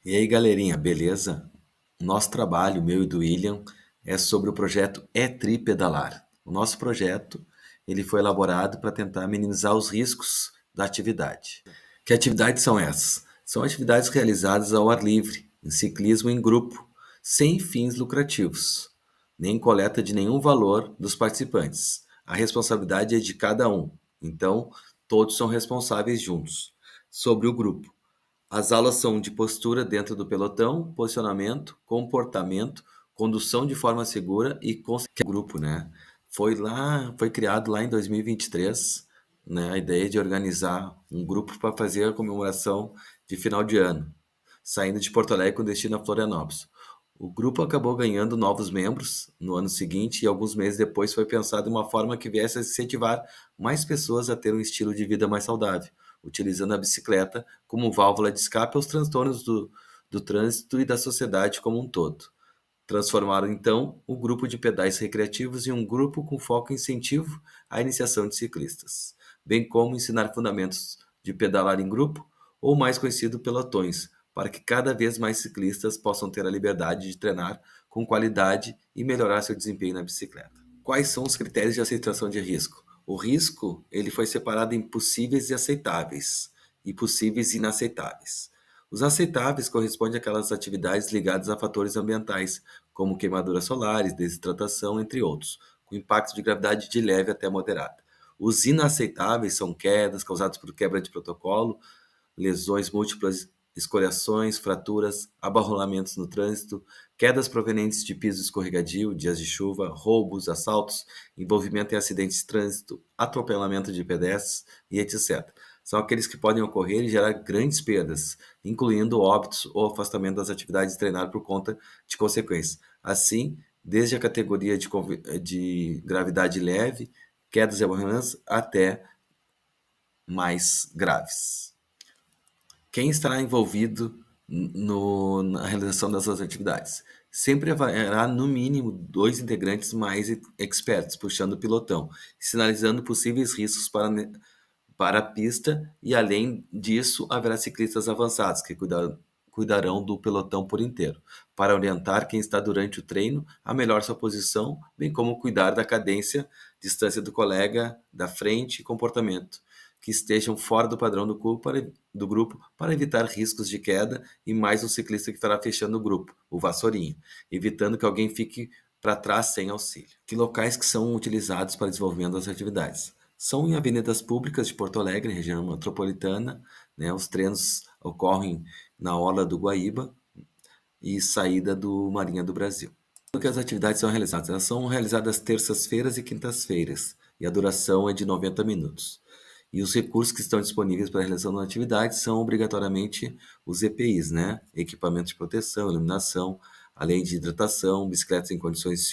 E aí, galerinha, beleza? Nosso trabalho, meu e do William, é sobre o projeto É-Tri-Pedalar. O nosso projeto, ele foi elaborado para tentar minimizar os riscos da atividade. Que atividades são essas? São atividades realizadas ao ar livre, em ciclismo em grupo, sem fins lucrativos, nem coleta de nenhum valor dos participantes. A responsabilidade é de cada um, então todos são responsáveis juntos. Sobre o grupo. As aulas são de postura dentro do pelotão, posicionamento, comportamento, condução de forma segura e consciência do grupo, né? Foi criado lá em 2023, né, a ideia de organizar um grupo para fazer a comemoração de final de ano, saindo de Porto Alegre com destino a Florianópolis. O grupo acabou ganhando novos membros no ano seguinte e alguns meses depois foi pensado em uma forma que viesse a incentivar mais pessoas a ter um estilo de vida mais saudável, utilizando a bicicleta como válvula de escape aos transtornos do trânsito e da sociedade como um todo. Transformaram então o grupo de pedais recreativos em um grupo com foco em incentivo à iniciação de ciclistas, bem como ensinar fundamentos de pedalar em grupo, ou mais conhecido pelotões, para que cada vez mais ciclistas possam ter a liberdade de treinar com qualidade e melhorar seu desempenho na bicicleta. Quais são os critérios de aceitação de risco? O risco ele foi separado em possíveis e aceitáveis, e possíveis e inaceitáveis. Os aceitáveis correspondem àquelas atividades ligadas a fatores ambientais, como queimaduras solares, desidratação, entre outros, com impacto de gravidade de leve até moderada. Os inaceitáveis são quedas causadas por quebra de protocolo, lesões múltiplas, escoriações, fraturas, abarrolamentos no trânsito, quedas provenientes de piso escorregadio, dias de chuva, roubos, assaltos, envolvimento em acidentes de trânsito, atropelamento de pedestres e etc. São aqueles que podem ocorrer e gerar grandes perdas, incluindo óbitos ou afastamento das atividades de treinar por conta de consequências. Assim, desde a categoria de gravidade leve, quedas e abarrolamentos, até mais graves. Quem estará envolvido na realização dessas atividades? Sempre haverá, no mínimo, dois integrantes mais expertos, puxando o pilotão, sinalizando possíveis riscos para a pista e, além disso, haverá ciclistas avançados que cuidarão do pelotão por inteiro, para orientar quem está durante o treino a melhor sua posição, bem como cuidar da cadência, distância do colega, da frente e comportamento, que estejam fora do padrão do grupo para evitar riscos de queda e mais um ciclista que estará fechando o grupo, o vassourinha, evitando que alguém fique para trás sem auxílio. Que locais que são utilizados para desenvolvimento das atividades? São em avenidas públicas de Porto Alegre, região metropolitana, né? Os treinos ocorrem na Orla do Guaíba e saída do Marinha do Brasil. Como que as atividades são realizadas? Elas são realizadas terças-feiras e quintas-feiras, e a duração é de 90 minutos. E os recursos que estão disponíveis para a realização da atividade são obrigatoriamente os EPIs, né? Equipamento de proteção, iluminação, além de hidratação, bicicletas em condições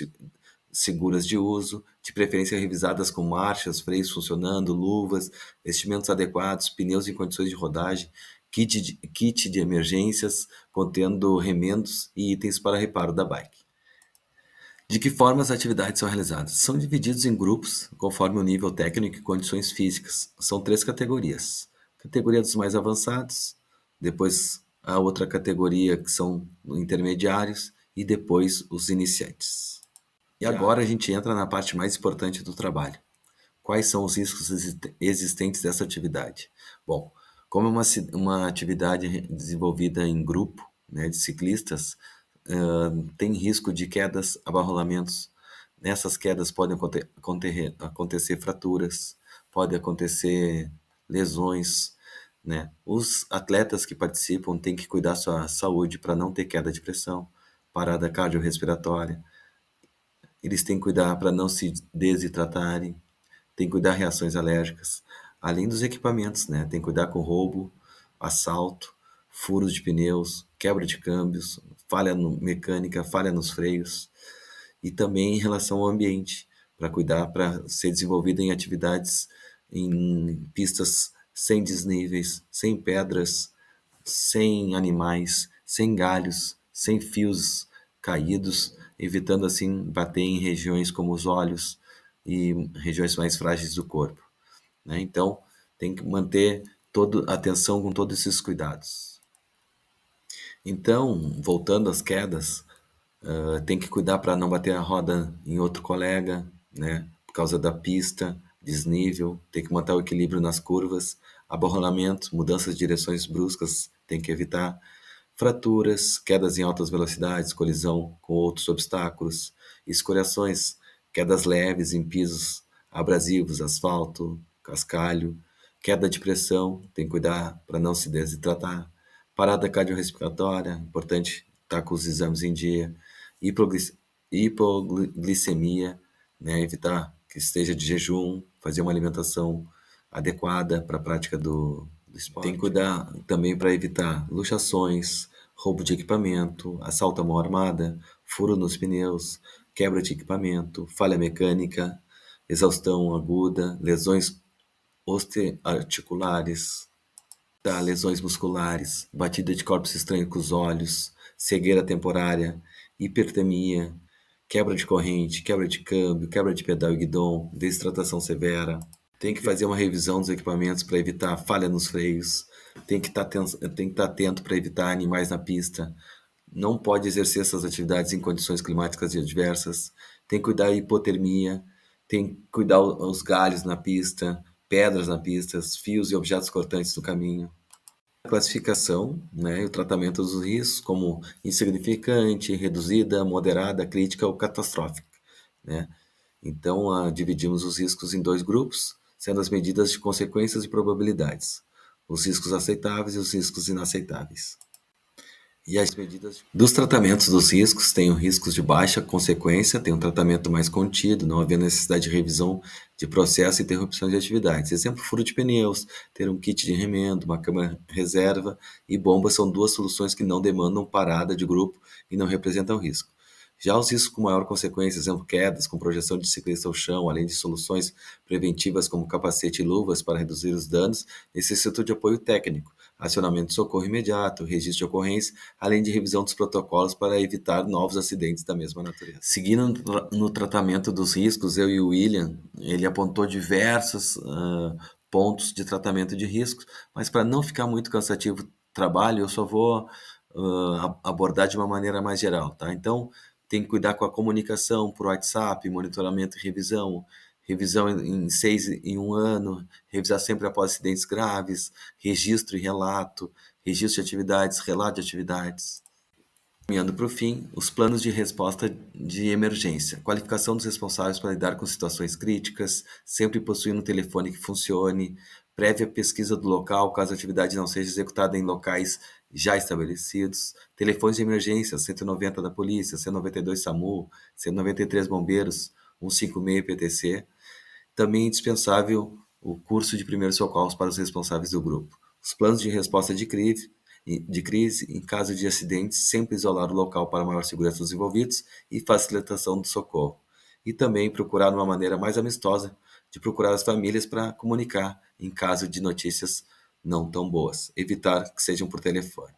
seguras de uso, de preferência revisadas com marchas, freios funcionando, luvas, vestimentos adequados, pneus em condições de rodagem, kit de emergências contendo remendos e itens para reparo da bike. De que forma as atividades são realizadas? São divididos em grupos, conforme o nível técnico e condições físicas. São três categorias. Categoria dos mais avançados, depois a outra categoria que são intermediários e depois os iniciantes. E agora a gente entra na parte mais importante do trabalho. Quais são os riscos existentes dessa atividade? Bom, como é uma atividade desenvolvida em grupo, né, de ciclistas, tem risco de quedas, abarrolamentos. Nessas quedas podem acontecer fraturas, pode acontecer lesões, né? Os atletas que participam têm que cuidar da sua saúde para não ter queda de pressão, parada cardiorrespiratória. Eles têm que cuidar para não se desidratarem, tem que cuidar reações alérgicas, além dos equipamentos, né? Tem que cuidar com roubo, assalto, furos de pneus, quebra de câmbios, falha mecânica, falha nos freios e também em relação ao ambiente, para cuidar para ser desenvolvida em atividades em pistas sem desníveis, sem pedras, sem animais, sem galhos, sem fios caídos, evitando assim bater em regiões como os olhos e regiões mais frágeis do corpo, né? Então, tem que manter toda atenção com todos esses cuidados. Então, voltando às quedas, tem que cuidar para não bater a roda em outro colega, né? Por causa da pista, desnível, tem que manter o equilíbrio nas curvas, aborrolamento, mudanças de direções bruscas, tem que evitar fraturas, quedas em altas velocidades, colisão com outros obstáculos, escoriações, quedas leves em pisos abrasivos, asfalto, cascalho, queda de pressão, tem que cuidar para não se desidratar, parada cardiorrespiratória, importante estar com os exames em dia, hipoglicemia, né, evitar que esteja de jejum, fazer uma alimentação adequada para a prática do esporte. Tem que cuidar também para evitar luxações, roubo de equipamento, assalto à mão armada, furo nos pneus, quebra de equipamento, falha mecânica, exaustão aguda, lesões osteoarticulares, tá? Lesões musculares, batida de corpos estranhos com os olhos, cegueira temporária, hipertemia, quebra de corrente, quebra de câmbio, quebra de pedal e guidão, desidratação severa. Tem que fazer uma revisão dos equipamentos para evitar falha nos freios. Tem que estar atento para evitar animais na pista. Não pode exercer essas atividades em condições climáticas adversas. Tem que cuidar da hipotermia. Tem que cuidar os galhos na pista, pedras na pista, fios e objetos cortantes no caminho. A classificação, né, e o tratamento dos riscos como insignificante, reduzida, moderada, crítica ou catastrófica, né? Então, dividimos os riscos em dois grupos, sendo as medidas de consequências e probabilidades, os riscos aceitáveis e os riscos inaceitáveis. E as medidas dos tratamentos dos riscos, tem os riscos de baixa consequência, tem um tratamento mais contido, não havendo necessidade de revisão de processo e interrupção de atividades. Exemplo, furo de pneus, ter um kit de remendo, uma câmara reserva e bomba são duas soluções que não demandam parada de grupo e não representam risco. Já os riscos com maior consequência, exemplo, quedas com projeção de ciclista ao chão, além de soluções preventivas como capacete e luvas para reduzir os danos, necessitam de apoio técnico, acionamento de socorro imediato, registro de ocorrência, além de revisão dos protocolos para evitar novos acidentes da mesma natureza. Seguindo no tratamento dos riscos, eu e o William, ele apontou diversos pontos de tratamento de riscos, mas para não ficar muito cansativo o trabalho, eu só vou abordar de uma maneira mais geral, tá? Então, tem que cuidar com a comunicação por WhatsApp, monitoramento e revisão, revisão em 6 em 1 ano, revisar sempre após acidentes graves, registro e relato, registro de atividades, relato de atividades. Caminhando para o fim, os planos de resposta de emergência. Qualificação dos responsáveis para lidar com situações críticas, sempre possuindo um telefone que funcione, prévia pesquisa do local, caso a atividade não seja executada em locais já estabelecidos, telefones de emergência, 190 da polícia, 192 SAMU, 193 bombeiros, 156 PTC. Também é indispensável o curso de primeiros socorros para os responsáveis do grupo. Os planos de resposta de crise, em caso de acidentes, sempre isolar o local para maior segurança dos envolvidos e facilitação do socorro. E também procurar uma maneira mais amistosa de procurar as famílias para comunicar em caso de notícias não tão boas. Evitar que sejam por telefone.